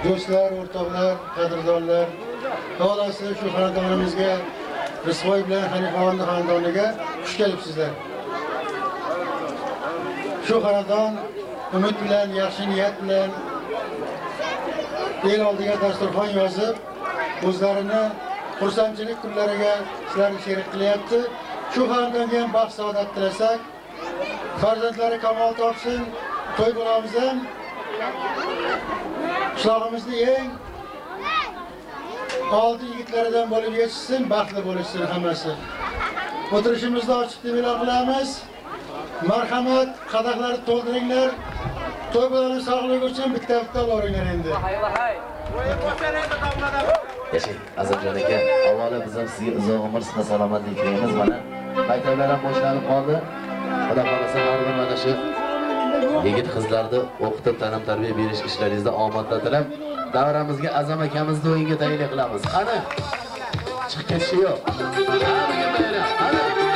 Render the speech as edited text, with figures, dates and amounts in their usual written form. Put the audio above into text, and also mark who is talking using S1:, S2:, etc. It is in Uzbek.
S1: do'stlar, o'rtoqlar, qadrdonlar, xolasi shu xonadonimizga, Risvoy bilan Hanifovonni xonadoniga xush kelibsizlar. Shu xonadon umid bilan, yaxshi niyat bilan el oldiga dasturxon yozib, o'zlarini xursandchilik kunlariga sizlarni sherik qilyapti. Shu xonadonga ham baxt saodat tilasak, farzandlari kamol topsin, to'y bo'lamiz ham qishlog'imizni eng oldi yigitlaridan bo'lib yetishsin, baxtli bo'lishsin hammasi. O'tirishimizni ochiq deb e'lon qilamiz. Marhamat, qadahlarni to'ldiringlar. To'y bo'lani sog'lik uchun bitta-bitta olavringlar endi.
S2: Yashang, Azimjon aka. Avvalo biz ham sizga uzoq umr, sihat, salomatlik tilaymiz. Mana maktablar ham boshlanib qoldi. Xudo xolasa har bir mana shu yigit qizlarni o'qitib, ta'lim tarbiya berish ishlaringizda omadlar tilab, davramizga Azam akamizni o'yinga tayyorlik qilamiz. Qani? Chiqib ketishi yo'q. Qani?